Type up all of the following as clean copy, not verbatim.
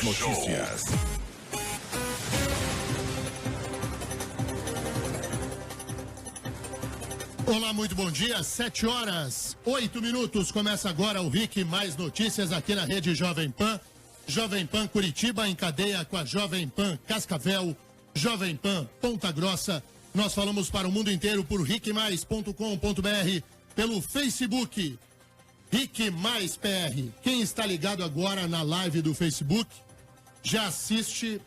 Notícias. Olá, muito bom dia, 7h08. Começa agora o RIC Mais Notícias aqui na Rede Jovem Pan. Jovem Pan Curitiba em cadeia com a Jovem Pan Cascavel, Jovem Pan Ponta Grossa. Nós falamos para o mundo inteiro por ricmais.com.br, pelo Facebook, RIC Mais PR. Quem está ligado agora na live do Facebook já assiste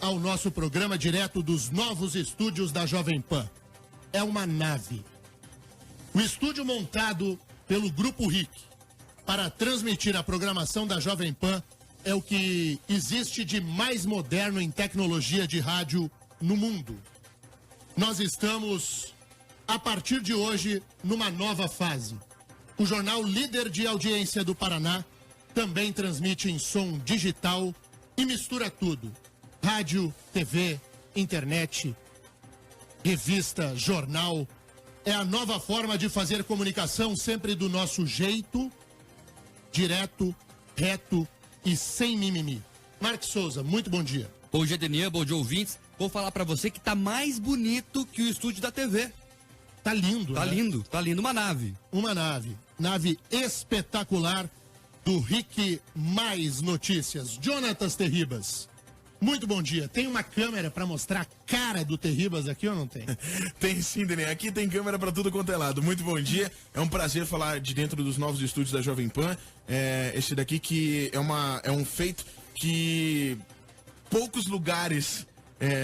ao nosso programa direto dos novos estúdios da Jovem Pan. É uma nave. O estúdio montado pelo Grupo RIC para transmitir a programação da Jovem Pan é o que existe de mais moderno em tecnologia de rádio no mundo. Nós estamos, a partir de hoje, numa nova fase. O jornal líder de audiência do Paraná também transmite em som digital e mistura tudo. Rádio, TV, internet, revista, jornal. É a nova forma de fazer comunicação sempre do nosso jeito, direto, reto e sem mimimi. Marcos Souza, muito bom dia. Bom dia, Denian, bom dia, ouvintes. Vou falar pra você que tá mais bonito que o estúdio da TV. Tá lindo, Tá né? lindo, tá lindo. Uma nave. Uma nave. Nave espetacular do RIC Mais Notícias. Jonatas Terribas. Muito bom dia. Tem uma câmera para mostrar a cara do Terribas aqui ou não tem? Tem sim, Daniel. Aqui tem câmera para tudo quanto é lado. Muito bom dia. É um prazer falar de dentro dos novos estúdios da Jovem Pan. Esse daqui que é um feito que poucos lugares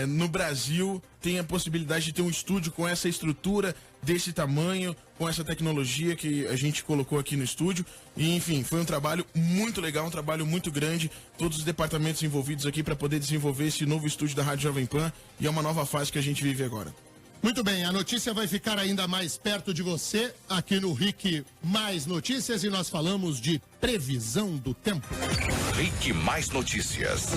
no Brasil têm a possibilidade de ter um estúdio com essa estrutura, desse tamanho, com essa tecnologia que a gente colocou aqui no estúdio. E, enfim, foi um trabalho muito legal, um trabalho muito grande. Todos os departamentos envolvidos aqui para poder desenvolver esse novo estúdio da Rádio Jovem Pan. E é uma nova fase que a gente vive agora. Muito bem, a notícia vai ficar ainda mais perto de você aqui no RIC Mais Notícias e nós falamos de previsão do tempo. RIC Mais Notícias.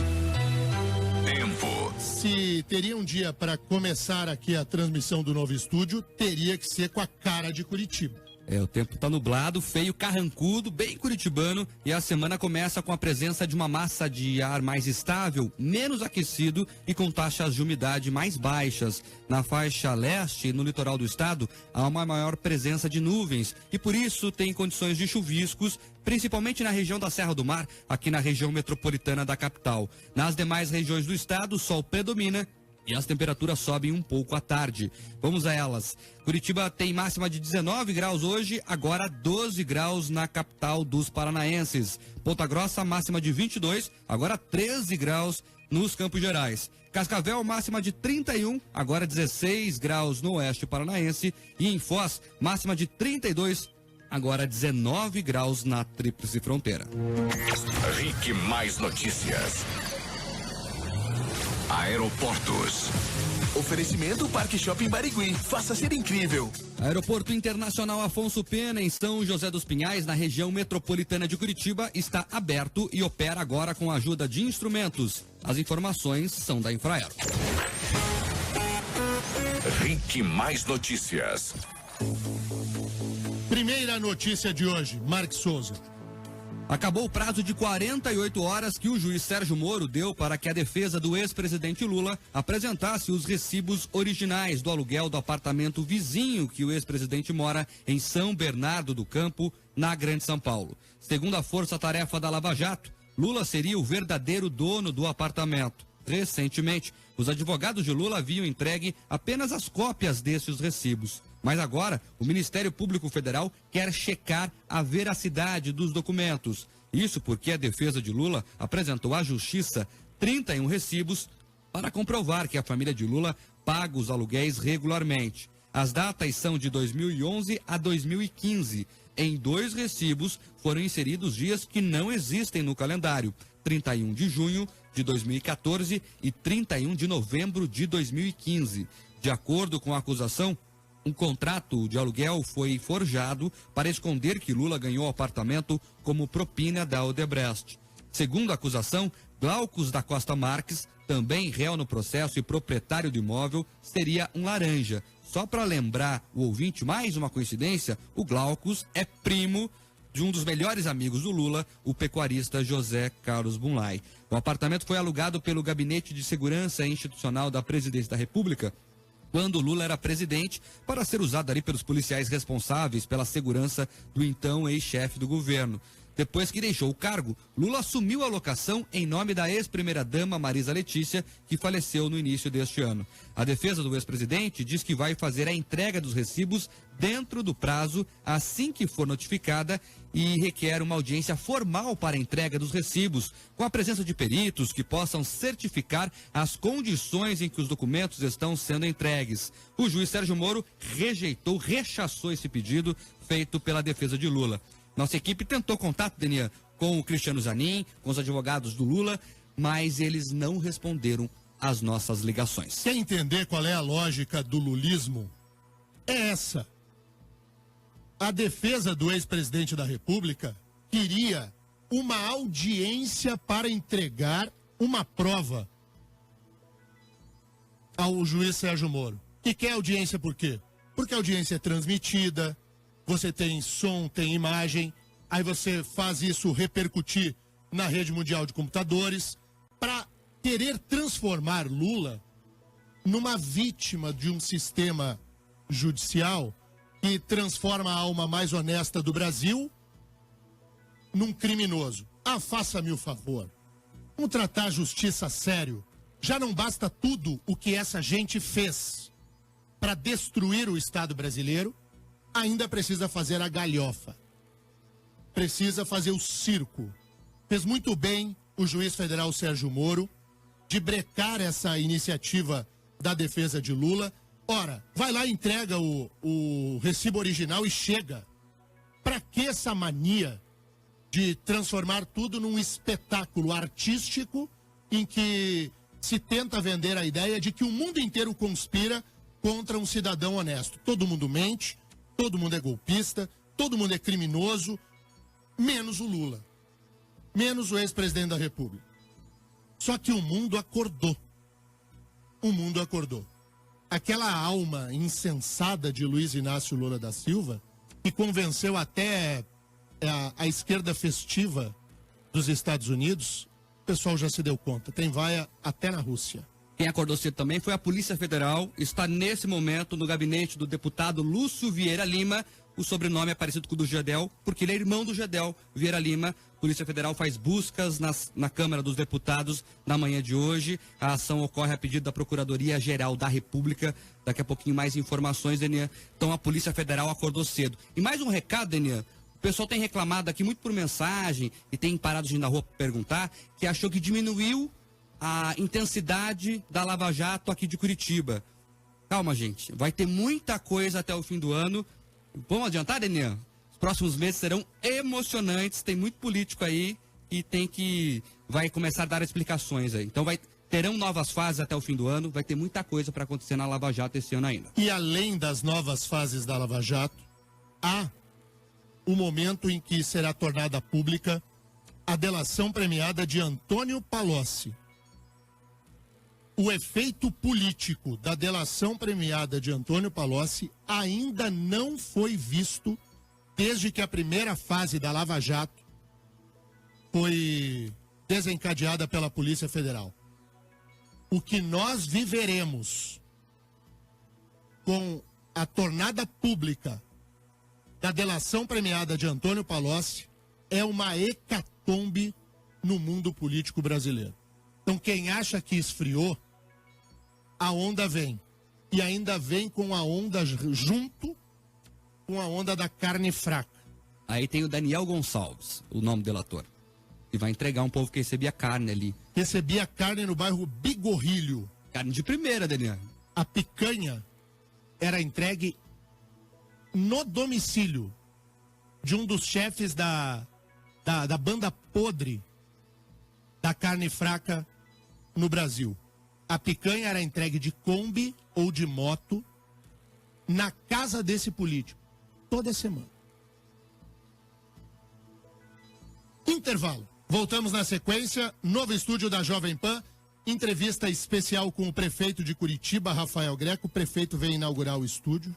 Tempo. Se teria um dia para começar aqui a transmissão do novo estúdio, teria que ser com a cara de Curitiba. O tempo tá nublado, feio, carrancudo, bem curitibano, e a semana começa com a presença de uma massa de ar mais estável, menos aquecido e com taxas de umidade mais baixas. Na faixa leste e no litoral do estado, há uma maior presença de nuvens e por isso tem condições de chuviscos, principalmente na região da Serra do Mar, aqui na região metropolitana da capital. Nas demais regiões do estado, o sol predomina e as temperaturas sobem um pouco à tarde. Vamos a elas. Curitiba tem máxima de 19 graus hoje, agora 12 graus na capital dos paranaenses. Ponta Grossa, máxima de 22, agora 13 graus nos Campos Gerais. Cascavel, máxima de 31, agora 16 graus no oeste paranaense. E em Foz, máxima de 32, agora 19 graus na Tríplice Fronteira. RIC Mais Notícias. Aeroportos. Oferecimento Parque Shopping Barigui. Faça ser incrível. Aeroporto Internacional Afonso Pena, em São José dos Pinhais, na região metropolitana de Curitiba, está aberto e opera agora com a ajuda de instrumentos. As informações são da Infraero. RIC Mais Notícias. Primeira notícia de hoje, Marcos Souza. Acabou o prazo de 48 horas que o juiz Sérgio Moro deu para que a defesa do ex-presidente Lula apresentasse os recibos originais do aluguel do apartamento vizinho que o ex-presidente mora em São Bernardo do Campo, na Grande São Paulo. Segundo a força-tarefa da Lava Jato, Lula seria o verdadeiro dono do apartamento. Recentemente, os advogados de Lula haviam entregue apenas as cópias desses recibos. Mas agora, o Ministério Público Federal quer checar a veracidade dos documentos. Isso porque a defesa de Lula apresentou à Justiça 31 recibos para comprovar que a família de Lula paga os aluguéis regularmente. As datas são de 2011 a 2015. Em 2 recibos foram inseridos dias que não existem no calendário: 31 de junho de 2014 e 31 de novembro de 2015. De acordo com a acusação, um contrato de aluguel foi forjado para esconder que Lula ganhou o apartamento como propina da Odebrecht. Segundo a acusação, Glaucus da Costa Marques, também réu no processo e proprietário do imóvel, seria um laranja. Só para lembrar o ouvinte, mais uma coincidência, o Glaucus é primo de um dos melhores amigos do Lula, o pecuarista José Carlos Bunlai. O apartamento foi alugado pelo Gabinete de Segurança Institucional da Presidência da República, quando Lula era presidente, para ser usado ali pelos policiais responsáveis pela segurança do então ex-chefe do governo. Depois que deixou o cargo, Lula assumiu a locação em nome da ex-primeira-dama Marisa Letícia, que faleceu no início deste ano. A defesa do ex-presidente diz que vai fazer a entrega dos recibos dentro do prazo assim que for notificada e requer uma audiência formal para a entrega dos recibos, com a presença de peritos que possam certificar as condições em que os documentos estão sendo entregues. O juiz Sérgio Moro rechaçou esse pedido feito pela defesa de Lula. Nossa equipe tentou contato, Denian, com o Cristiano Zanin, com os advogados do Lula, mas eles não responderam às nossas ligações. Quer entender qual é a lógica do lulismo? É essa. A defesa do ex-presidente da República queria uma audiência para entregar uma prova ao juiz Sérgio Moro. E quer audiência por quê? Porque a audiência é transmitida, você tem som, tem imagem, aí você faz isso repercutir na rede mundial de computadores para querer transformar Lula numa vítima de um sistema judicial que transforma a alma mais honesta do Brasil num criminoso. Ah, faça-me o favor. Vamos tratar a justiça a sério. Já não basta tudo o que essa gente fez para destruir o Estado brasileiro, ainda precisa fazer a galhofa. Precisa fazer o circo. Fez muito bem o juiz federal Sérgio Moro de brecar essa iniciativa da defesa de Lula. Ora, vai lá, entrega o recibo original e chega. Para que essa mania de transformar tudo num espetáculo artístico em que se tenta vender a ideia de que o mundo inteiro conspira contra um cidadão honesto? Todo mundo mente, todo mundo é golpista, todo mundo é criminoso, menos o Lula, menos o ex-presidente da República. Só que o mundo acordou. O mundo acordou. Aquela alma insensada de Luiz Inácio Lula da Silva, que convenceu até a esquerda festiva dos Estados Unidos, o pessoal já se deu conta, tem vaia até na Rússia. Quem acordou cedo também foi a Polícia Federal, está nesse momento no gabinete do deputado Lúcio Vieira Lima. O sobrenome é parecido com o do Gedel, porque ele é irmão do Gedel Vieira Lima. A Polícia Federal faz buscas na Câmara dos Deputados na manhã de hoje. A ação ocorre a pedido da Procuradoria-Geral da República. Daqui a pouquinho mais informações, Denian. Então a Polícia Federal acordou cedo. E mais um recado, Denian. O pessoal tem reclamado aqui muito por mensagem e tem parado de ir na rua para perguntar, que achou que diminuiu a intensidade da Lava Jato aqui de Curitiba. Calma, gente. Vai ter muita coisa até o fim do ano. Vamos adiantar, Denian? Os próximos meses serão emocionantes. Tem muito político aí e vai começar a dar explicações aí. Então terão novas fases até o fim do ano. Vai ter muita coisa para acontecer na Lava Jato esse ano ainda. E além das novas fases da Lava Jato, há o momento em que será tornada pública a delação premiada de Antônio Palocci. O efeito político da delação premiada de Antônio Palocci ainda não foi visto desde que a primeira fase da Lava Jato foi desencadeada pela Polícia Federal. O que nós viveremos com a tornada pública da delação premiada de Antônio Palocci é uma hecatombe no mundo político brasileiro. Então quem acha que esfriou, a onda vem. E ainda vem com a onda junto com a onda da carne fraca. Aí tem o Daniel Gonçalves, o nome do delator. E vai entregar um povo que recebia carne ali. Recebia carne no bairro Bigorrilho. Carne de primeira, Daniel. A picanha era entregue no domicílio de um dos chefes da banda podre da carne fraca no Brasil. A picanha era entregue de Kombi ou de moto na casa desse político, toda semana. Intervalo. Voltamos na sequência, novo estúdio da Jovem Pan, entrevista especial com o prefeito de Curitiba, Rafael Greco. O prefeito veio inaugurar o estúdio.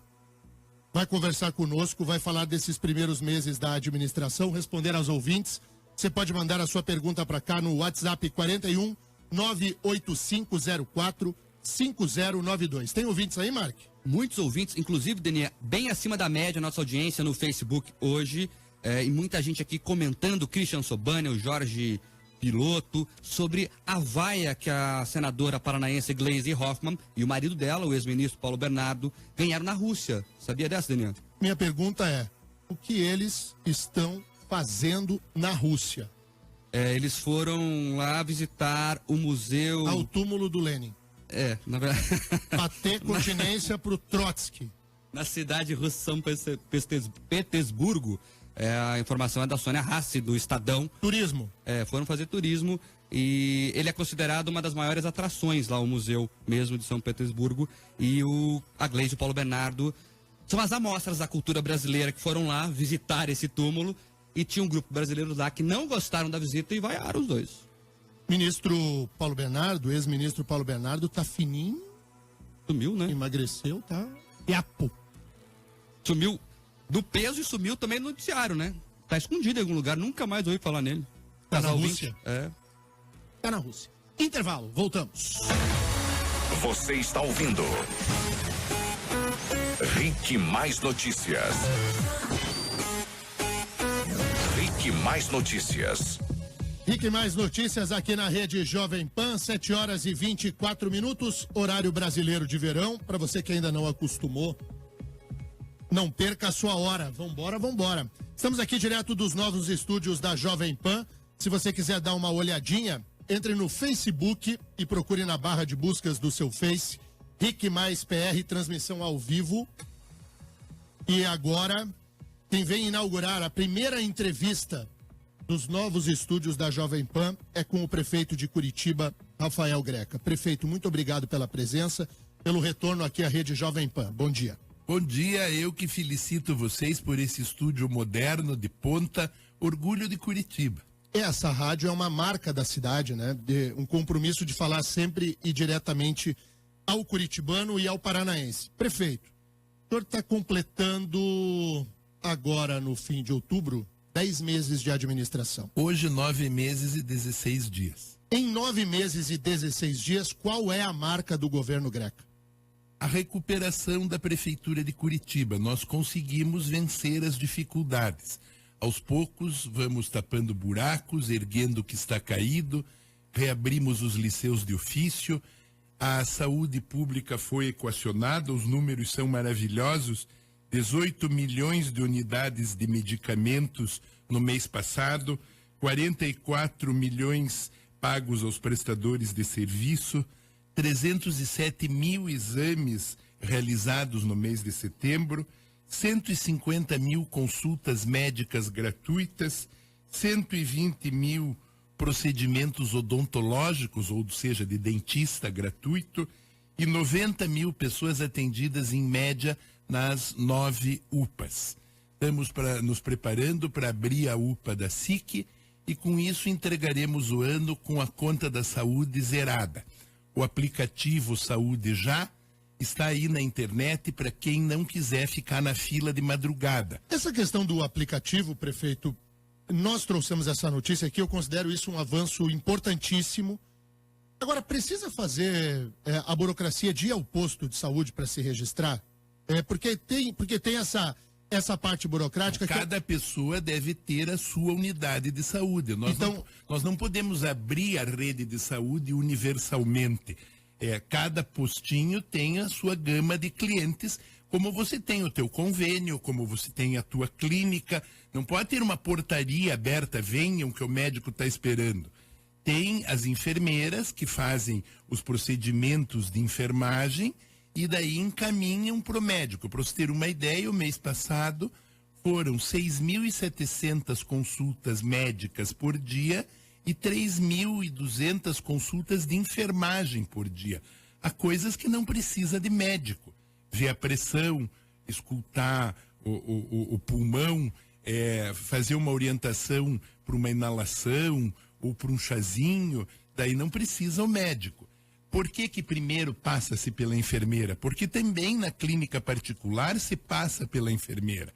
vai conversar conosco, vai falar desses primeiros meses da administração, responder aos ouvintes. Você pode mandar a sua pergunta para cá no WhatsApp 41 98504 5092. Tem ouvintes aí, Mark? Muitos ouvintes, inclusive, Daniel, bem acima da média, nossa audiência no Facebook hoje. E muita gente aqui comentando, Christian Sobania, o Jorge Piloto, sobre a vaia que a senadora paranaense Gleisi Hoffmann e o marido dela, o ex-ministro Paulo Bernardo, ganharam na Rússia. Sabia dessa, Daniel? Minha pergunta é, o que eles estão fazendo na Rússia? Eles foram lá visitar o museu... Ao túmulo do Lenin. Na verdade... Bater continência pro Trotsky. Na cidade russa São Petersburgo, a informação é da Sônia Rassi, do Estadão. Turismo. Foram fazer turismo e ele é considerado uma das maiores atrações lá, o museu mesmo de São Petersburgo. E a Gleisi e o Paulo Bernardo são as amostras da cultura brasileira que foram lá visitar esse túmulo e tinha um grupo brasileiro lá que não gostaram da visita e vaiaram os dois. Ministro Paulo Bernardo, ex-ministro Paulo Bernardo, tá fininho. Sumiu, né? Emagreceu, tá? Iapo. Sumiu do peso e sumiu também no noticiário, né? Tá escondido em algum lugar, nunca mais ouvi falar nele. Tá na Rússia? Tá na Rússia. Intervalo, voltamos. Você está ouvindo Rick Mais Notícias. Rick Mais Notícias. Rick Mais Notícias aqui na Rede Jovem Pan, 7h24, horário brasileiro de verão. Para você que ainda não acostumou, não perca a sua hora. Vambora, vambora. Estamos aqui direto dos novos estúdios da Jovem Pan. Se você quiser dar uma olhadinha, entre no Facebook e procure na barra de buscas do seu Face, Rick Mais PR, transmissão ao vivo. E agora, quem vem inaugurar a primeira entrevista dos novos estúdios da Jovem Pan é com o prefeito de Curitiba, Rafael Greca. Prefeito, muito obrigado pela presença, pelo retorno aqui à Rede Jovem Pan. Bom dia. Bom dia, eu que felicito vocês por esse estúdio moderno de ponta, orgulho de Curitiba. Essa rádio é uma marca da cidade, né? Um compromisso de falar sempre e diretamente ao curitibano e ao paranaense. Prefeito, o senhor está completando agora no fim de outubro 10 meses de administração. Hoje, 9 meses e 16 dias. Em 9 meses e 16 dias, qual é a marca do governo Greca? A recuperação da Prefeitura de Curitiba. Nós conseguimos vencer as dificuldades. Aos poucos, vamos tapando buracos, erguendo o que está caído, reabrimos os liceus de ofício, a saúde pública foi equacionada, os números são maravilhosos. 18 milhões de unidades de medicamentos no mês passado, 44 milhões pagos aos prestadores de serviço, 307 mil exames realizados no mês de setembro, 150 mil consultas médicas gratuitas, 120 mil procedimentos odontológicos, ou seja, de dentista gratuito, e 90 mil pessoas atendidas em média nas 9 UPAs. Estamos nos preparando para abrir a UPA da SIC e com isso entregaremos o ano com a conta da saúde zerada. O aplicativo Saúde Já está aí na internet para quem não quiser ficar na fila de madrugada. Essa questão do aplicativo, prefeito, nós trouxemos essa notícia aqui, eu considero isso um avanço importantíssimo. Agora, precisa fazer a burocracia de ir ao posto de saúde para se registrar? Porque tem essa parte burocrática. Cada pessoa deve ter a sua unidade de saúde. Nós não podemos abrir a rede de saúde universalmente. Cada postinho tem a sua gama de clientes, como você tem o teu convênio, como você tem a tua clínica. Não pode ter uma portaria aberta, venham que o médico está esperando. Tem as enfermeiras que fazem os procedimentos de enfermagem e daí encaminham para o médico. Para você ter uma ideia, o mês passado foram 6.700 consultas médicas por dia e 3.200 consultas de enfermagem por dia. Há coisas que não precisa de médico. Ver a pressão, escutar o pulmão, fazer uma orientação para uma inalação ou para um chazinho, daí não precisa o médico. Por que primeiro passa-se pela enfermeira? Porque também na clínica particular se passa pela enfermeira.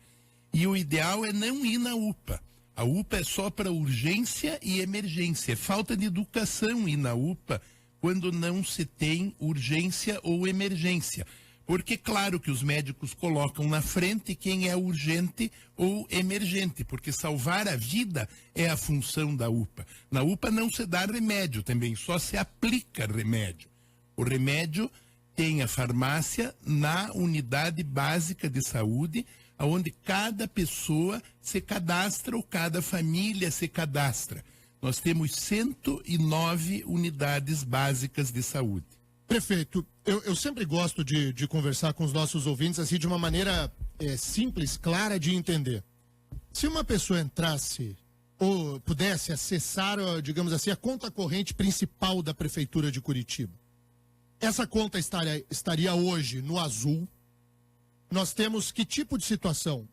E o ideal é não ir na UPA. A UPA é só para urgência e emergência. É falta de educação ir na UPA quando não se tem urgência ou emergência. Porque claro que os médicos colocam na frente quem é urgente ou emergente, porque salvar a vida é a função da UPA. Na UPA não se dá remédio também, só se aplica remédio. O remédio tem a farmácia na unidade básica de saúde, onde cada pessoa se cadastra ou cada família se cadastra. Nós temos 109 unidades básicas de saúde. Prefeito, eu sempre gosto de conversar com os nossos ouvintes assim de uma maneira simples, clara de entender. Se uma pessoa entrasse ou pudesse acessar, digamos assim, a conta corrente principal da Prefeitura de Curitiba, essa conta estaria hoje no azul. Nós temos que tipo de situação?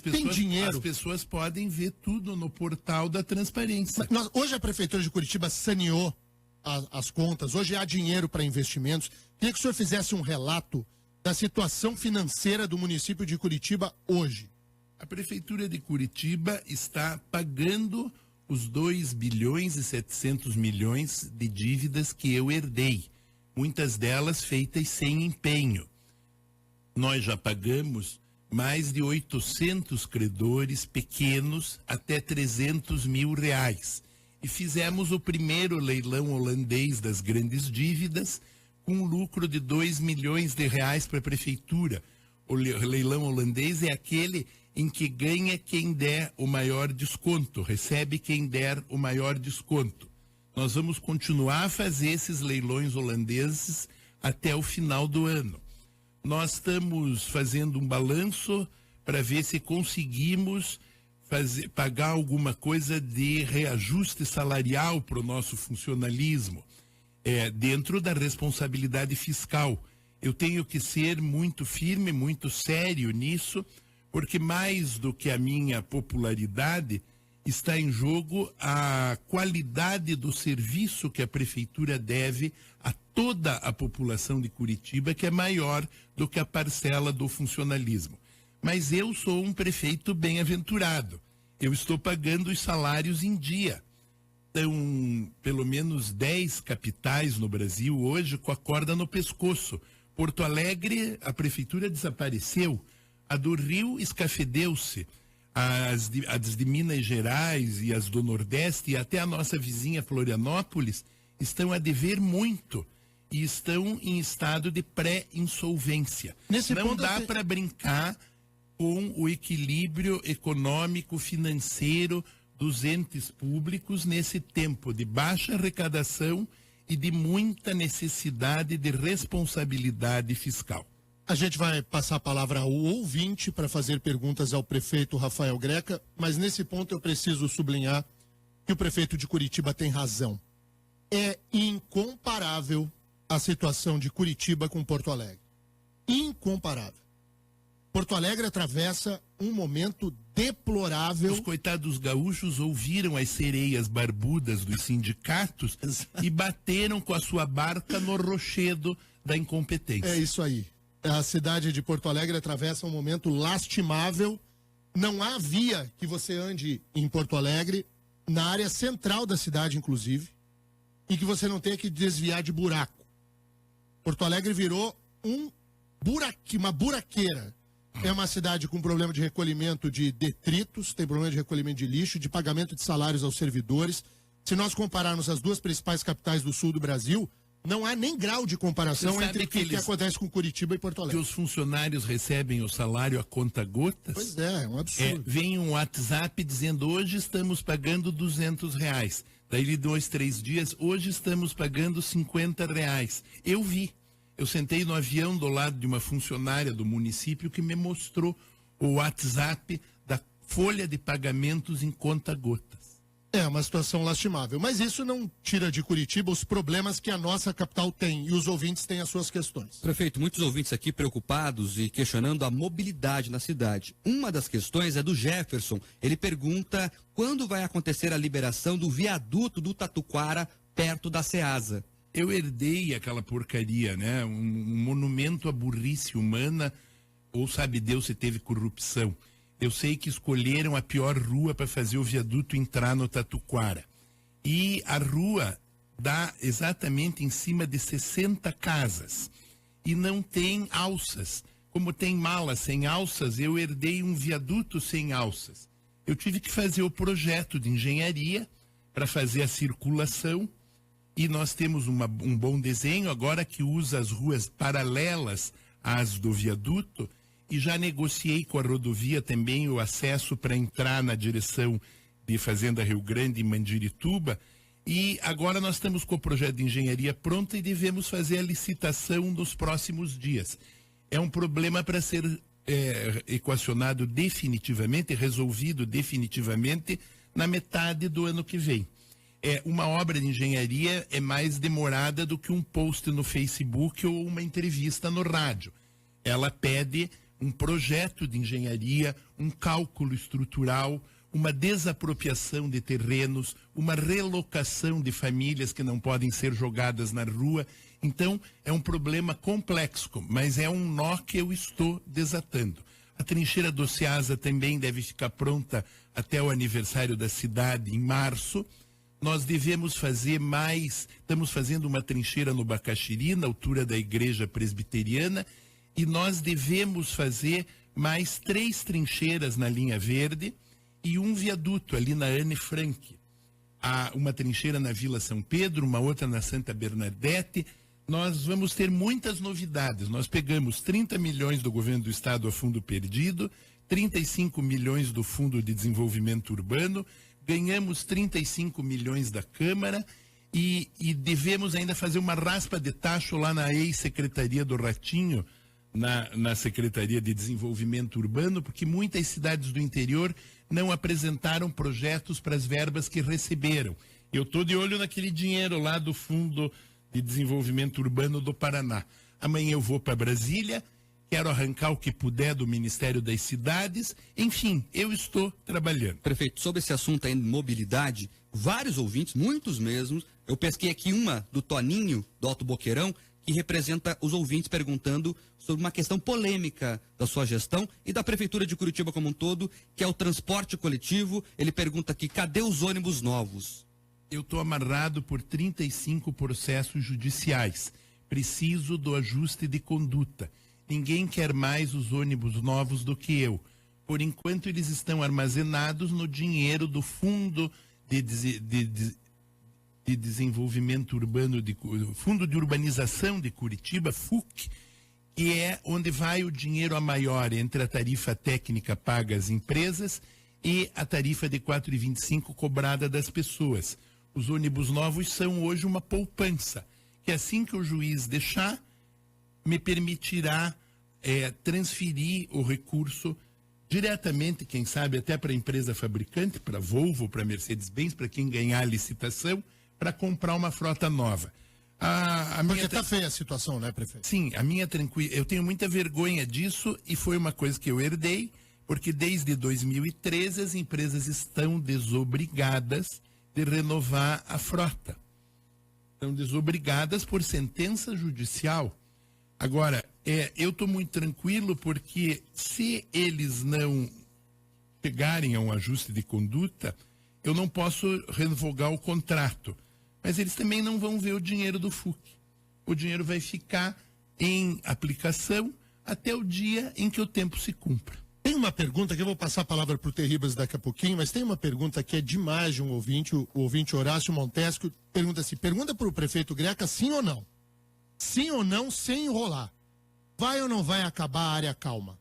Tem dinheiro? As pessoas podem ver tudo no portal da transparência. Hoje a Prefeitura de Curitiba saneou as contas, hoje há dinheiro para investimentos. Queria que o senhor fizesse um relato da situação financeira do município de Curitiba hoje. A Prefeitura de Curitiba está pagando os 2 bilhões e 700 milhões de dívidas que eu herdei, muitas delas feitas sem empenho. Nós já pagamos mais de 800 credores pequenos até 300 mil reais. E fizemos o primeiro leilão holandês das grandes dívidas, com um lucro de 2 milhões de reais para a prefeitura. O leilão holandês é aquele em que ganha quem der o maior desconto, recebe quem der o maior desconto. Nós vamos continuar a fazer esses leilões holandeses até o final do ano. Nós estamos fazendo um balanço para ver se conseguimos pagar alguma coisa de reajuste salarial para o nosso funcionalismo, dentro da responsabilidade fiscal. Eu tenho que ser muito firme, muito sério nisso, porque mais do que a minha popularidade, está em jogo a qualidade do serviço que a prefeitura deve a toda a população de Curitiba, que é maior do que a parcela do funcionalismo. Mas eu sou um prefeito bem-aventurado. Eu estou pagando os salários em dia. Então, pelo menos 10 capitais no Brasil hoje com a corda no pescoço. Porto Alegre, a prefeitura desapareceu. A do Rio escafedeu-se. As de Minas Gerais e as do Nordeste e até a nossa vizinha Florianópolis estão a dever muito e estão em estado de pré-insolvência. Não dá para brincar com o equilíbrio econômico, financeiro dos entes públicos nesse tempo de baixa arrecadação e de muita necessidade de responsabilidade fiscal. A gente vai passar a palavra ao ouvinte para fazer perguntas ao prefeito Rafael Greca, mas nesse ponto eu preciso sublinhar que o prefeito de Curitiba tem razão. É incomparável a situação de Curitiba com Porto Alegre. Incomparável. Porto Alegre atravessa um momento deplorável. Os coitados gaúchos ouviram as sereias barbudas dos sindicatos e bateram com a sua barca no rochedo da incompetência. É isso aí. A cidade de Porto Alegre atravessa um momento lastimável. Não há via que você ande em Porto Alegre, na área central da cidade, inclusive, e que você não tenha que desviar de buraco. Porto Alegre virou uma buraqueira. É uma cidade com problema de recolhimento de detritos, tem problema de recolhimento de lixo, de pagamento de salários aos servidores. Se nós compararmos as duas principais capitais do sul do Brasil, não há nem grau de comparação entre o que acontece com Curitiba e Porto Alegre. Que os funcionários recebem o salário a conta-gotas? Pois é um absurdo. Vem um WhatsApp dizendo, hoje estamos pagando R$200. Daí 2, 3 dias, hoje estamos pagando R$50. Eu vi. Eu sentei no avião do lado de uma funcionária do município que me mostrou o WhatsApp da folha de pagamentos em conta-gotas. É uma situação lastimável, mas isso não tira de Curitiba os problemas que a nossa capital tem, e os ouvintes têm as suas questões. Prefeito, muitos ouvintes aqui preocupados e questionando a mobilidade na cidade. Uma das questões é do Jefferson. Ele pergunta quando vai acontecer a liberação do viaduto do Tatuquara perto da Ceasa. Eu herdei aquela porcaria, né? Um monumento à burrice humana, ou sabe Deus se teve corrupção. Eu sei que escolheram a pior rua para fazer o viaduto entrar no Tatuquara. E a rua dá exatamente em cima de 60 casas. E não tem alças. Como tem malas sem alças, eu herdei um viaduto sem alças. Eu tive que fazer o projeto de engenharia para fazer a circulação. E nós temos um bom desenho agora que usa as ruas paralelas às do viaduto. E já negociei com a rodovia também o acesso para entrar na direção de Fazenda Rio Grande e Mandirituba. E agora nós estamos com o projeto de engenharia pronto e devemos fazer a licitação nos próximos dias. É um problema para ser equacionado definitivamente, resolvido definitivamente na metade do ano que vem. Uma obra de engenharia é mais demorada do que um post no Facebook ou uma entrevista no rádio. Ela pede um projeto de engenharia, um cálculo estrutural, uma desapropriação de terrenos, uma relocação de famílias que não podem ser jogadas na rua. Então, é um problema complexo, mas é um nó que eu estou desatando. A trincheira do Ceasa também deve ficar pronta até o aniversário da cidade, em março. Nós devemos fazer mais, estamos fazendo uma trincheira no Bacaxiri, na altura da igreja presbiteriana, e nós devemos fazer mais 3 trincheiras na linha verde e um viaduto ali na Anne Frank. Há uma trincheira na Vila São Pedro, uma outra na Santa Bernadette. Nós vamos ter muitas novidades. Nós pegamos 30 milhões do governo do estado a fundo perdido, 35 milhões do Fundo de Desenvolvimento Urbano, ganhamos 35 milhões da Câmara e devemos ainda fazer uma raspa de tacho lá na ex-secretaria do Ratinho, na Secretaria de Desenvolvimento Urbano, porque muitas cidades do interior não apresentaram projetos para as verbas que receberam. Eu estou de olho naquele dinheiro lá do Fundo de Desenvolvimento Urbano do Paraná. Amanhã eu vou para Brasília, quero arrancar o que puder do Ministério das Cidades. Enfim, eu estou trabalhando. Prefeito, sobre esse assunto aí de mobilidade, vários ouvintes, muitos mesmos, eu pesquei aqui uma do Toninho, do Alto Boqueirão, que representa os ouvintes perguntando sobre uma questão polêmica da sua gestão e da Prefeitura de Curitiba como um todo, que é o transporte coletivo. Ele pergunta aqui, cadê os ônibus novos? Eu estou amarrado por 35 processos judiciais. Preciso do ajuste de conduta. Ninguém quer mais os ônibus novos do que eu. Por enquanto, eles estão armazenados no dinheiro do Fundo de Desenvolvimento Urbano, Fundo de Urbanização de Curitiba, FUC, que é onde vai o dinheiro a maior entre a tarifa técnica paga às empresas e a tarifa de 4,25 cobrada das pessoas. Os ônibus novos são hoje uma poupança, que assim que o juiz deixar, me permitirá transferir o recurso diretamente, quem sabe até para a empresa fabricante, para a Volvo, para a Mercedes-Benz, para quem ganhar a licitação, para comprar uma frota nova. Porque está feia a situação, né, prefeito? Sim, eu tenho muita vergonha disso e foi uma coisa que eu herdei, porque desde 2013 as empresas estão desobrigadas de renovar a frota. Estão desobrigadas por sentença judicial. Agora, eu estou muito tranquilo porque se eles não chegarem a um ajuste de conduta, eu não posso revogar o contrato. Mas eles também não vão ver o dinheiro do FUC. O dinheiro vai ficar em aplicação até o dia em que o tempo se cumpra. Tem uma pergunta que eu vou passar a palavra para o Terribas daqui a pouquinho, mas tem uma pergunta que é demais de um ouvinte, o ouvinte Horácio Montesco, pergunta assim, pergunta para o prefeito Greca sim ou não? Sim ou não, sem enrolar. Vai ou não vai acabar a área calma?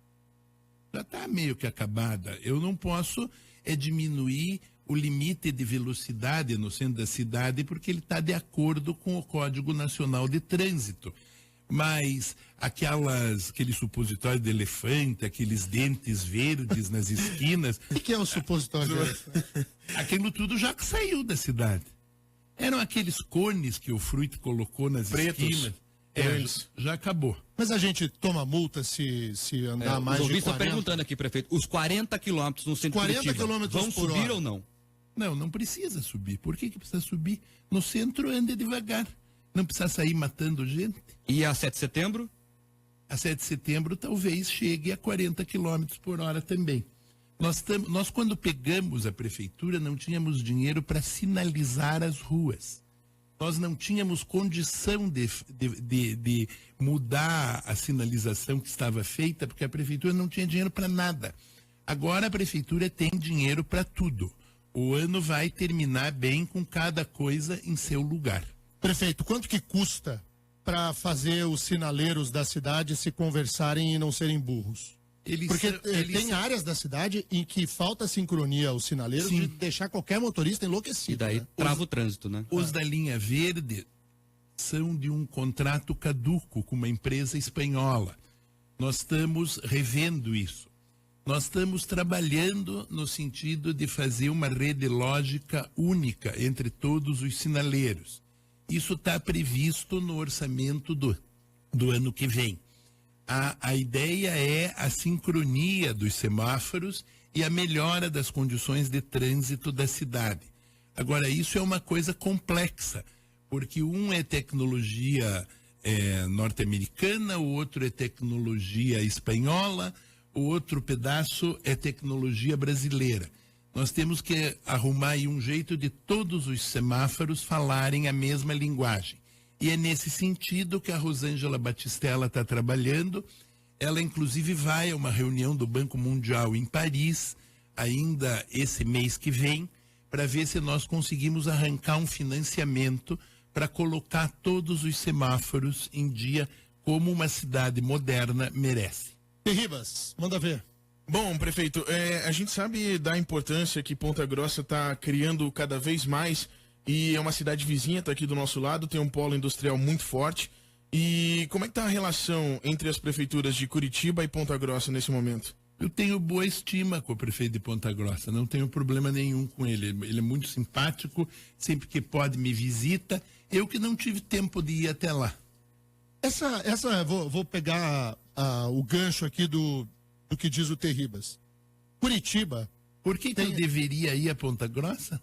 Já está meio que acabada. Eu não posso diminuir o limite de velocidade no centro da cidade porque ele está de acordo com o Código Nacional de Trânsito. Mas aquele supositório de elefante, aqueles dentes verdes nas esquinas... O que é o supositório de elefante? Aquilo tudo já saiu da cidade. Eram aqueles cones que o Fruit colocou nas esquinas. Já acabou. Mas a gente toma multa se andar mais de 40? Estão perguntando aqui, prefeito, os 40 quilômetros no centro de Curitiba, 40 quilômetros vão por subir hora. ou não? Não precisa subir. Por que precisa subir? No centro ande devagar. não precisa sair matando gente. E a 7 de setembro? A 7 de setembro talvez chegue a 40 km por hora também. Nós, quando pegamos a prefeitura, não tínhamos dinheiro para sinalizar as ruas. Nós não tínhamos condição de mudar a sinalização que estava feita, porque a prefeitura não tinha dinheiro para nada. Agora a prefeitura tem dinheiro para tudo. O ano vai terminar bem com cada coisa em seu lugar. Prefeito, quanto que custa para fazer os sinaleiros da cidade se conversarem e não serem burros? Porque tem áreas da cidade em que falta sincronia aos sinaleiros de deixar qualquer motorista enlouquecido. E daí trava o trânsito, né? Os da linha verde são de um contrato caduco com uma empresa espanhola. Nós estamos revendo isso. Nós estamos trabalhando no sentido de fazer uma rede lógica única entre todos os sinaleiros. Isso está previsto no orçamento do ano que vem. A ideia é a sincronia dos semáforos e a melhora das condições de trânsito da cidade. Agora, isso é uma coisa complexa, porque um é tecnologia norte-americana, o outro é tecnologia espanhola, o outro pedaço é tecnologia brasileira. Nós temos que arrumar aí um jeito de todos os semáforos falarem a mesma linguagem. E é nesse sentido que a Rosângela Batistella está trabalhando. Ela, inclusive, vai a uma reunião do Banco Mundial em Paris, ainda esse mês que vem, para ver se nós conseguimos arrancar um financiamento para colocar todos os semáforos em dia como uma cidade moderna merece. Ribas, manda ver. Bom, prefeito, a gente sabe da importância que Ponta Grossa está criando cada vez mais, e é uma cidade vizinha, está aqui do nosso lado, tem um polo industrial muito forte. E como é que está a relação entre as prefeituras de Curitiba e Ponta Grossa nesse momento? Eu tenho boa estima com o prefeito de Ponta Grossa, não tenho problema nenhum com ele. Ele é muito simpático, sempre que pode me visita. Eu que não tive tempo de ir até lá. Vou pegar o gancho aqui do que diz o Terribas. Curitiba. Por que eu deveria ir a Ponta Grossa?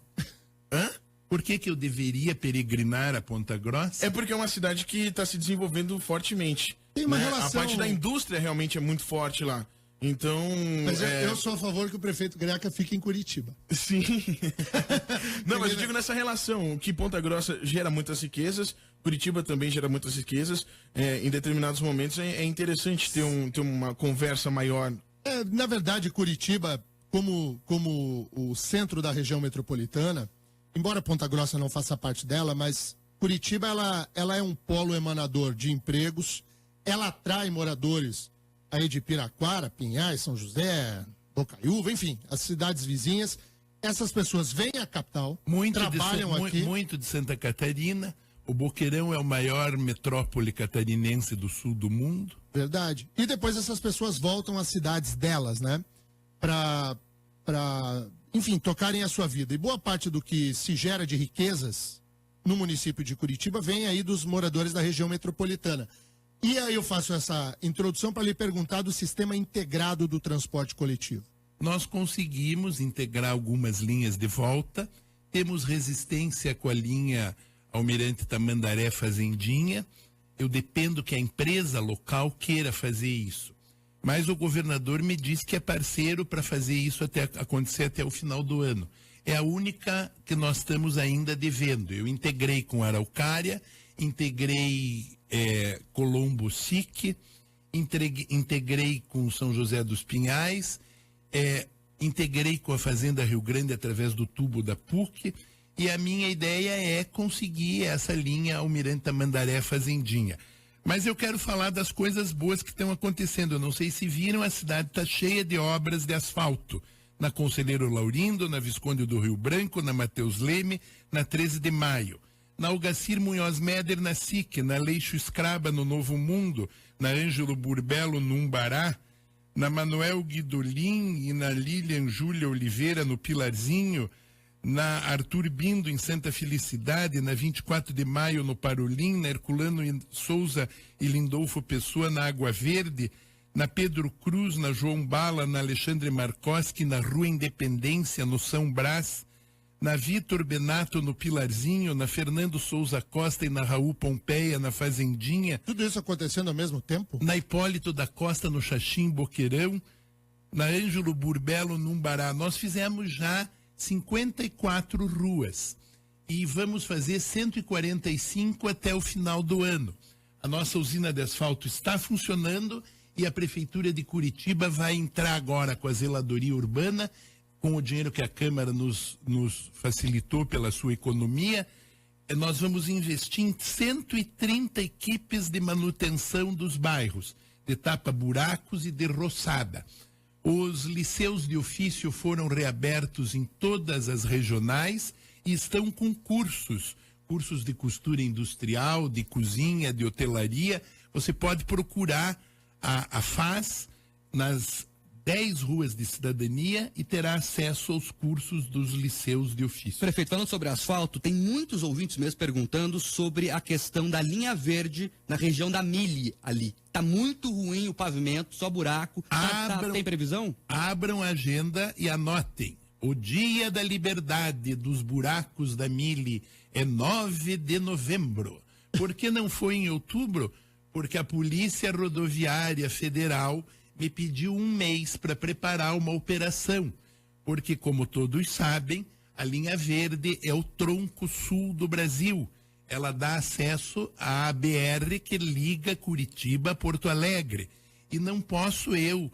Hã? Por que eu deveria peregrinar a Ponta Grossa? É porque é uma cidade que está se desenvolvendo fortemente. Tem uma relação... A parte da indústria realmente é muito forte lá. Então... Mas eu sou a favor que o prefeito Greca fique em Curitiba. Sim. Não, mas eu digo nessa relação, que Ponta Grossa gera muitas riquezas, Curitiba também gera muitas riquezas. Em determinados momentos é interessante ter uma conversa maior. Na verdade, Curitiba, como o centro da região metropolitana, embora Ponta Grossa não faça parte dela, mas Curitiba ela é um polo emanador de empregos, ela atrai moradores aí de Piraquara, Pinhais, São José, Bocaiúva, enfim, as cidades vizinhas. Essas pessoas vêm à capital, trabalham aqui. Muito de Santa Catarina. O Boqueirão é o maior metrópole catarinense do sul do mundo. Verdade. E depois essas pessoas voltam às cidades delas, né? Enfim, tocarem a sua vida. E boa parte do que se gera de riquezas no município de Curitiba vem aí dos moradores da região metropolitana. E aí eu faço essa introdução para lhe perguntar do sistema integrado do transporte coletivo. Nós conseguimos integrar algumas linhas de volta, temos resistência com a linha Almirante Tamandaré Fazendinha. Eu dependo que a empresa local queira fazer isso. Mas o governador me disse que é parceiro para fazer isso acontecer até o final do ano. É a única que nós estamos ainda devendo. Eu integrei com Araucária, integrei Colombo SIC, integrei com São José dos Pinhais, integrei com a Fazenda Rio Grande através do tubo da PUC, e a minha ideia é conseguir essa linha Almirante Tamandaré Fazendinha. Mas eu quero falar das coisas boas que estão acontecendo. Eu não sei se viram, a cidade está cheia de obras de asfalto. Na Conselheiro Laurindo, na Visconde do Rio Branco, na Mateus Leme, na 13 de Maio. Na Algacir Munhoz Meder, na SIC, na Leixo Scraba, no Novo Mundo, na Ângelo Burbelo, no Umbará, na Manuel Guidolin e na Lilian Júlia Oliveira, no Pilarzinho, na Arthur Bindo, em Santa Felicidade, na 24 de Maio, no Parolim, na Herculano Souza e Lindolfo Pessoa, na Água Verde, na Pedro Cruz, na João Bala, na Alexandre Markoski, na Rua Independência, no São Brás, na Vitor Benato, no Pilarzinho, na Fernando Souza Costa e na Raul Pompeia, na Fazendinha. Tudo isso acontecendo ao mesmo tempo? Na Hipólito da Costa, no Xaxim, Boqueirão, na Ângelo Burbelo, no Umbará. Nós fizemos já 54 ruas e vamos fazer 145 até o final do ano. A nossa usina de asfalto está funcionando e a Prefeitura de Curitiba vai entrar agora com a zeladoria urbana, com o dinheiro que a Câmara nos facilitou pela sua economia. Nós vamos investir em 130 equipes de manutenção dos bairros, de tapa-buracos e de roçada. Os liceus de ofício foram reabertos em todas as regionais e estão com cursos de costura industrial, de cozinha, de hotelaria. Você pode procurar a FAS nas 10 ruas de cidadania e terá acesso aos cursos dos liceus de ofício. Prefeito, falando sobre asfalto, tem muitos ouvintes mesmo perguntando sobre a questão da linha verde na região da Mille ali. Tá muito ruim o pavimento, só buraco. Tem previsão? Abram a agenda e anotem. O dia da liberdade dos buracos da Mille é 9 de novembro. Por que não foi em outubro? Porque a Polícia Rodoviária Federal me pediu um mês para preparar uma operação, porque, como todos sabem, a linha verde é o tronco sul do Brasil. Ela dá acesso à BR que liga Curitiba a Porto Alegre. E não posso eu,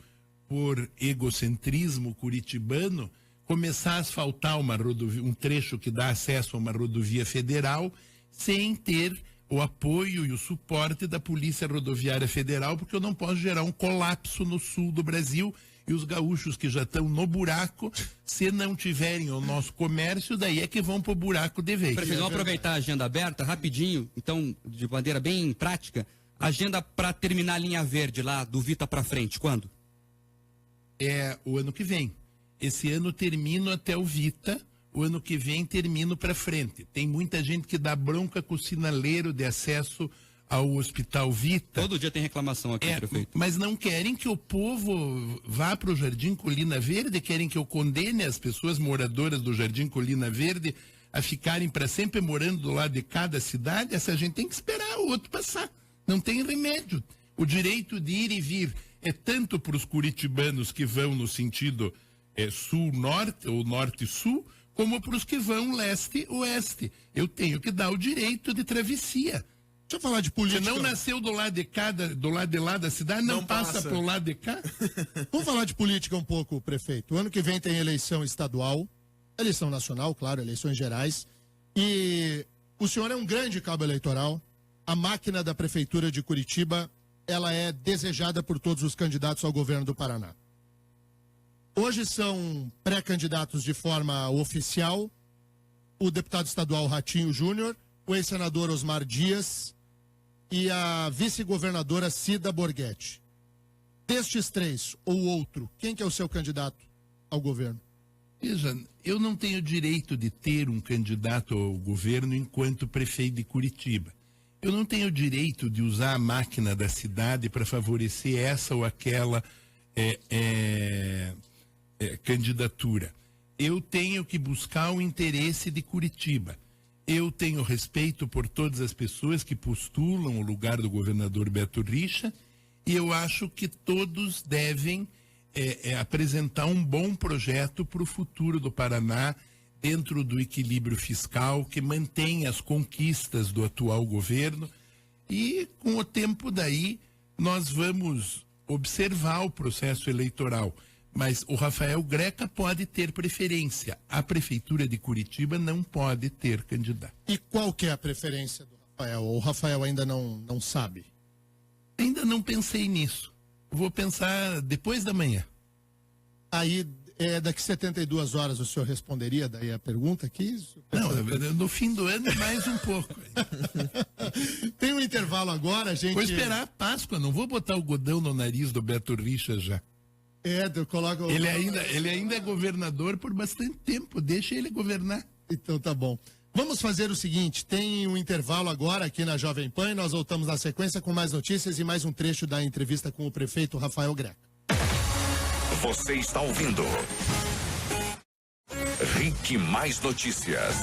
por egocentrismo curitibano, começar a asfaltar um trecho que dá acesso a uma rodovia federal sem ter o apoio e o suporte da Polícia Rodoviária Federal, porque eu não posso gerar um colapso no sul do Brasil e os gaúchos que já estão no buraco, se não tiverem o nosso comércio, daí é que vão pro buraco de vez. Prefeito, vamos aproveitar a agenda aberta rapidinho, então, de maneira bem prática, agenda para terminar a linha verde lá do Vita para frente, quando? É o ano que vem. Esse ano termino até o Vita. O ano que vem termino para frente. Tem muita gente que dá bronca com o sinaleiro de acesso ao Hospital Vita. Todo dia tem reclamação aqui, prefeito. Mas não querem que o povo vá para o Jardim Colina Verde, querem que eu condene as pessoas moradoras do Jardim Colina Verde a ficarem para sempre morando do lado de cada cidade. Essa gente tem que esperar o outro passar. Não tem remédio. O direito de ir e vir é tanto para os curitibanos que vão no sentido sul-norte ou norte-sul, como para os que vão leste-oeste. Eu tenho que dar o direito de travessia. Deixa eu falar de política. Se não nasceu do lado de lá da cidade, não passa pro lado de cá. Vamos falar de política um pouco, prefeito. O ano que vem tem eleição estadual, eleição nacional, claro, eleições gerais. E o senhor é um grande cabo eleitoral. A máquina da Prefeitura de Curitiba, ela é desejada por todos os candidatos ao governo do Paraná. Hoje são pré-candidatos de forma oficial o deputado estadual Ratinho Júnior, o ex-senador Osmar Dias e a vice-governadora Cida Borghetti. Destes três ou outro, quem que é o seu candidato ao governo? Veja, eu não tenho direito de ter um candidato ao governo enquanto prefeito de Curitiba. Eu não tenho direito de usar a máquina da cidade para favorecer essa ou aquela candidatura. Eu tenho que buscar o interesse de Curitiba. Eu tenho respeito por todas as pessoas que postulam o lugar do governador Beto Richa e eu acho que todos devem apresentar um bom projeto para o futuro do Paraná, dentro do equilíbrio fiscal que mantém as conquistas do atual governo, e com o tempo daí nós vamos observar o processo eleitoral. Mas o Rafael Greca pode ter preferência. A Prefeitura de Curitiba não pode ter candidato. E qual que é a preferência do Rafael? O Rafael ainda não sabe? Ainda não pensei nisso. Vou pensar depois da manhã. Aí, daqui 72 horas o senhor responderia daí a pergunta aqui? Não, no fim do ano mais um pouco. Tem um intervalo agora, gente. Vou esperar a Páscoa, não vou botar o godão no nariz do Beto Richa já. Eu coloco... Ele ainda é governador por bastante tempo, deixa ele governar. Então tá bom. Vamos fazer o seguinte, tem um intervalo agora aqui na Jovem Pan e nós voltamos na sequência com mais notícias e mais um trecho da entrevista com o prefeito Rafael Greca. Você está ouvindo Rick Mais Notícias.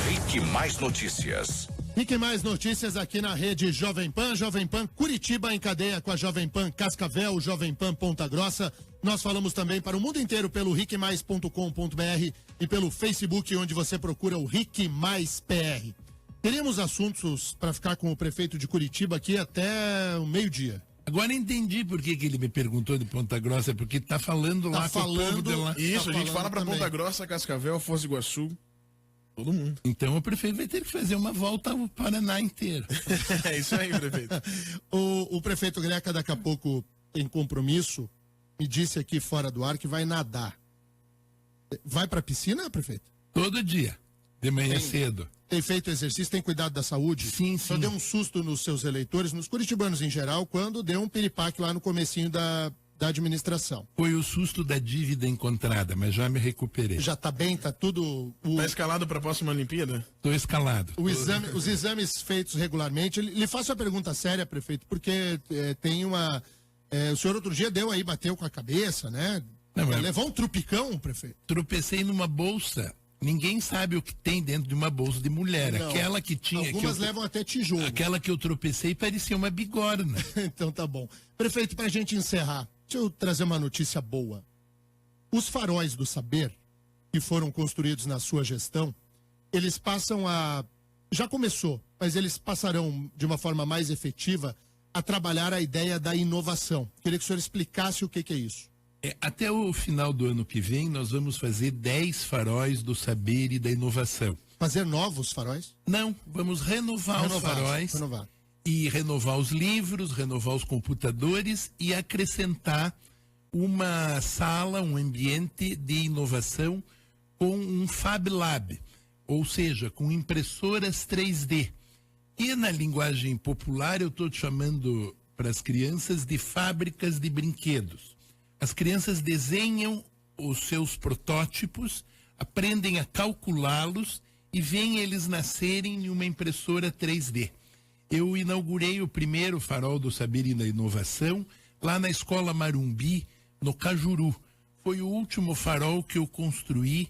Rick Mais Notícias. E que mais notícias aqui na rede Jovem Pan Curitiba em cadeia com a Jovem Pan Cascavel, Jovem Pan Ponta Grossa. Nós falamos também para o mundo inteiro pelo rickmais.com.br e pelo Facebook, onde você procura o Rick Mais PR. Teríamos assuntos para ficar com o prefeito de Curitiba aqui até o meio-dia. Agora entendi por que ele me perguntou de Ponta Grossa, porque tá falando lá com o povo de lá. Isso, a gente falando fala pra também. Ponta Grossa, Cascavel, Foz do Iguaçu. Todo mundo. Então o prefeito vai ter que fazer uma volta ao Paraná inteiro. É isso aí, prefeito. O prefeito Greca, daqui a pouco, em compromisso, me disse aqui fora do ar que vai nadar. Vai pra piscina, prefeito? Todo dia, de manhã cedo. Tem feito exercício, tem cuidado da saúde? Sim, Só sim. deu um susto nos seus eleitores, nos curitibanos em geral, quando deu um piripaque lá no comecinho da administração. Foi o susto da dívida encontrada, mas já me recuperei. Já tá bem, tá tudo... Tá escalado pra próxima Olimpíada? Estou escalado. Os exames feitos regularmente. Lhe faço uma pergunta séria, prefeito, porque tem uma... o senhor outro dia bateu com a cabeça, né? Não, mas- Levou um trupicão, prefeito. Tropecei numa bolsa. Ninguém sabe o que tem dentro de uma bolsa de mulher. Não. Aquela que tinha... Algumas levam até tijolo. Aquela que eu tropecei parecia uma bigorna. Então tá bom. Prefeito, pra gente encerrar, deixa eu trazer uma notícia boa. Os faróis do saber, que foram construídos na sua gestão, eles passam a... Já começou, mas eles passarão de uma forma mais efetiva a trabalhar a ideia da inovação. Queria que o senhor explicasse o que é isso. Até o final do ano que vem, nós vamos fazer 10 faróis do saber e da inovação. Fazer novos faróis? Não, vamos renovar os faróis Renovar. e renovar os livros, renovar os computadores e acrescentar uma sala, um ambiente de inovação com um Fab Lab, ou seja, com impressoras 3D. E na linguagem popular eu estou chamando para as crianças de fábricas de brinquedos. As crianças desenham os seus protótipos, aprendem a calculá-los e veem eles nascerem em uma impressora 3D. Eu inaugurei o primeiro farol do saber e da inovação lá na Escola Marumbi, no Cajuru. Foi o último farol que eu construí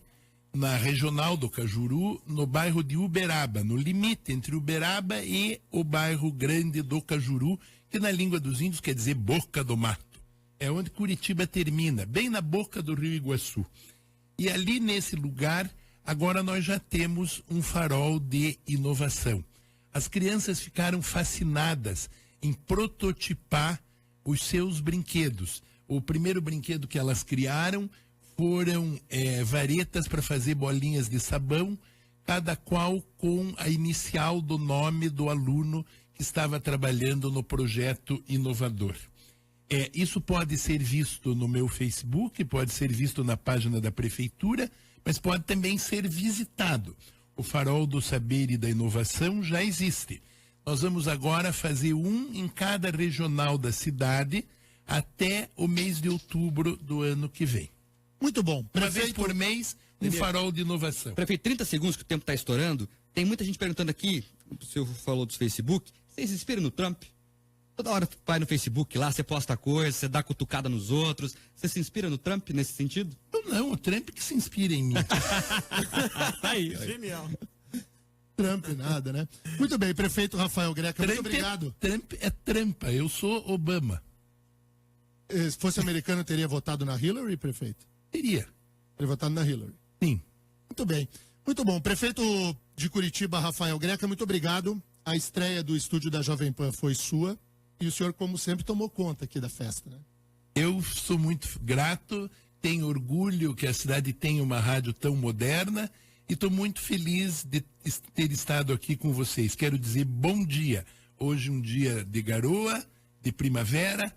na Regional do Cajuru, no bairro de Uberaba, no limite entre Uberaba e o bairro Grande do Cajuru, que na língua dos índios quer dizer Boca do Mato. É onde Curitiba termina, bem na boca do Rio Iguaçu. E ali nesse lugar, agora nós já temos um farol de inovação. As crianças ficaram fascinadas em prototipar os seus brinquedos. O primeiro brinquedo que elas criaram foram varetas para fazer bolinhas de sabão, cada qual com a inicial do nome do aluno que estava trabalhando no projeto inovador. Isso pode ser visto no meu Facebook, pode ser visto na página da prefeitura, mas pode também ser visitado. O Farol do Saber e da Inovação já existe. Nós vamos agora fazer um em cada regional da cidade até o mês de outubro do ano que vem. Muito bom. Uma vez por mês, um farol de inovação. Prefeito, 30 segundos que o tempo está estourando. Tem muita gente perguntando aqui, o senhor falou dos Facebook, vocês se inspiram no Trump? Toda hora vai no Facebook lá, você posta coisa, você dá cutucada nos outros. Você se inspira no Trump nesse sentido? Eu não, o Trump que se inspira em mim. Aí, Genial. Trump, nada, né? Muito bem, prefeito Rafael Greca, muito Trump obrigado. Trump é trampa, eu sou Obama. Se fosse americano, teria votado na Hillary, prefeito? Teria, Teria votado na Hillary. sim. Muito bem. Muito bom. Prefeito de Curitiba, Rafael Greca, muito obrigado. A estreia do estúdio da Jovem Pan foi sua. E o senhor, como sempre, tomou conta aqui da festa, né? Eu sou muito grato, tenho orgulho que a cidade tenha uma rádio tão moderna e estou muito feliz de ter estado aqui com vocês. Quero dizer bom dia. Hoje um dia de garoa, de primavera.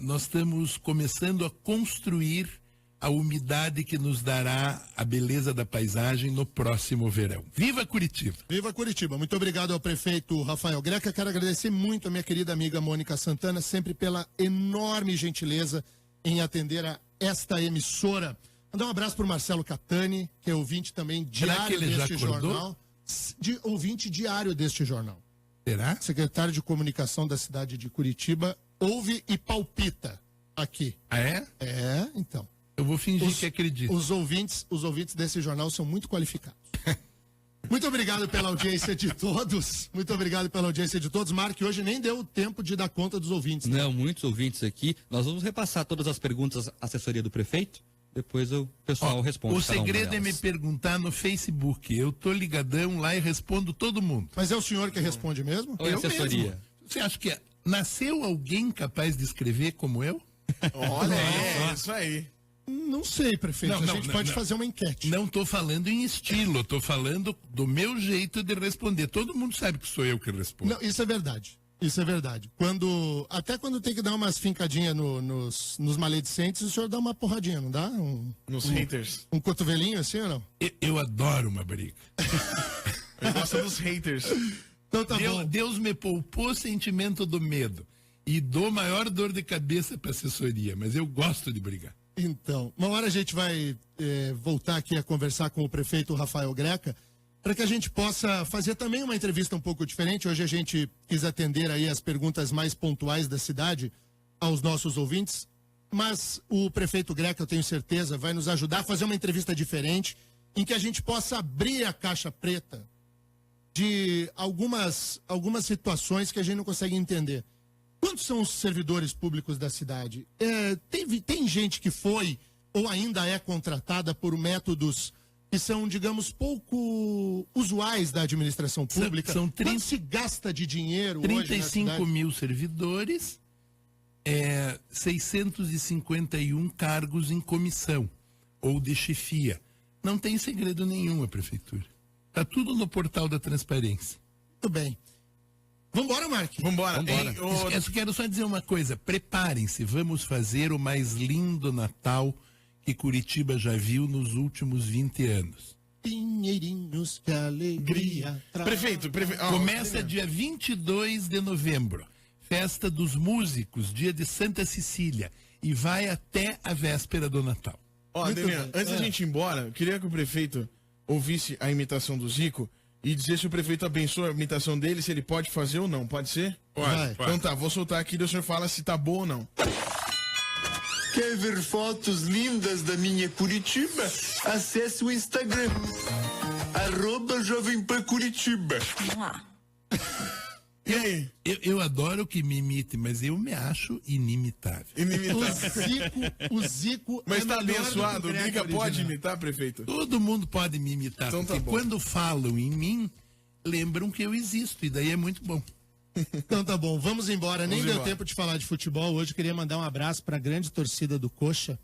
Nós estamos começando a construir a umidade que nos dará a beleza da paisagem no próximo verão. Viva Curitiba! Viva Curitiba. Muito obrigado ao prefeito Rafael Greca. Quero agradecer muito a minha querida amiga Mônica Santana, sempre pela enorme gentileza em atender a esta emissora. Mandar um abraço para o Marcelo Catani, que é ouvinte também Será que diário ele já deste acordou? jornal. Ouvinte diário deste jornal. Será? Secretário de Comunicação da cidade de Curitiba, ouve e palpita aqui. Ah, é? Então. Eu vou fingir que acredito. Os ouvintes desse jornal são muito qualificados. Muito obrigado pela audiência de todos. Muito obrigado pela audiência de todos. Mark, hoje nem deu tempo de dar conta dos ouvintes. Né? Não, muitos ouvintes aqui. Nós vamos repassar todas as perguntas à assessoria do prefeito. Depois o pessoal responde. O segredo é me perguntar no Facebook. Eu tô ligadão lá e respondo todo mundo. Mas é o senhor que responde mesmo? Ou é assessoria? Mesmo. Você acha que nasceu alguém capaz de escrever como eu? Olha, isso aí. Não sei, prefeito. A gente pode fazer uma enquete. Não tô falando em estilo, tô falando do meu jeito de responder. Todo mundo sabe que sou eu que respondo. Não, isso é verdade. Isso é verdade. Até quando tem que dar umas fincadinhas nos maledicentes, o senhor dá uma porradinha, não dá? Nos haters. Um cotovelinho assim ou não? Eu adoro uma briga. Eu gosto dos haters. Então tá bom. Deus me poupou sentimento do medo e dou maior dor de cabeça pra assessoria, mas eu gosto de brigar. Então, uma hora a gente vai voltar aqui a conversar com o prefeito Rafael Greca, para que a gente possa fazer também uma entrevista um pouco diferente. Hoje a gente quis atender aí as perguntas mais pontuais da cidade aos nossos ouvintes, mas o prefeito Greca, eu tenho certeza, vai nos ajudar a fazer uma entrevista diferente, em que a gente possa abrir a caixa preta de algumas situações que a gente não consegue entender. Quantos são os servidores públicos da cidade? Tem gente que foi ou ainda é contratada por métodos que são, digamos, pouco usuais da administração pública. Quanto se gasta de dinheiro hoje na 35 mil servidores, 651 cargos em comissão ou de chefia. Não tem segredo nenhum a prefeitura. Está tudo no portal da transparência. Muito bem. Vambora, Mark. Vambora. Eu quero só dizer uma coisa. Preparem-se, vamos fazer o mais lindo Natal que Curitiba já viu nos últimos 20 anos. Pinheirinhos, que alegria. Prefeito. Começa dia 22 de novembro. Festa dos Músicos, dia de Santa Cecília. E vai até a véspera do Natal. Adriano, antes da gente ir embora, eu queria que o prefeito ouvisse a imitação do Zico e dizer se o prefeito abençoa a imitação dele, se ele pode fazer ou não. Pode ser? Pode. Então tá, vou soltar aqui e o senhor fala se tá bom ou não. Quer ver fotos lindas da minha Curitiba? Acesse o Instagram, @JovemPanCuritiba. Vamos lá. E aí? Eu adoro que me imite, mas eu me acho inimitável. O Zico Mas é tá melhor abençoado, do o que o Drica Greca pode original. imitar, prefeito? Todo mundo pode me imitar, Então tá porque bom. quando falam em mim, lembram que eu existo, e daí é muito bom. Então tá bom, vamos embora. Nem Vamos deu embora. tempo de falar de futebol. Hoje queria mandar um abraço para a grande torcida do Coxa,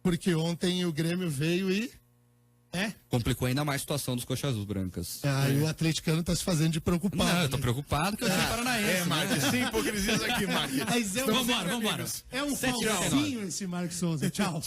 porque ontem o Grêmio veio e... Complicou ainda mais a situação dos coxas azul brancas. E o atleticano tá se fazendo de preocupado. Não, eu tô né? preocupado que eu sou paranaense. Mark, sem hipocrisias aqui, Mark. Mas Vambora. é um falsinho esse Marcos Souza. Tchau.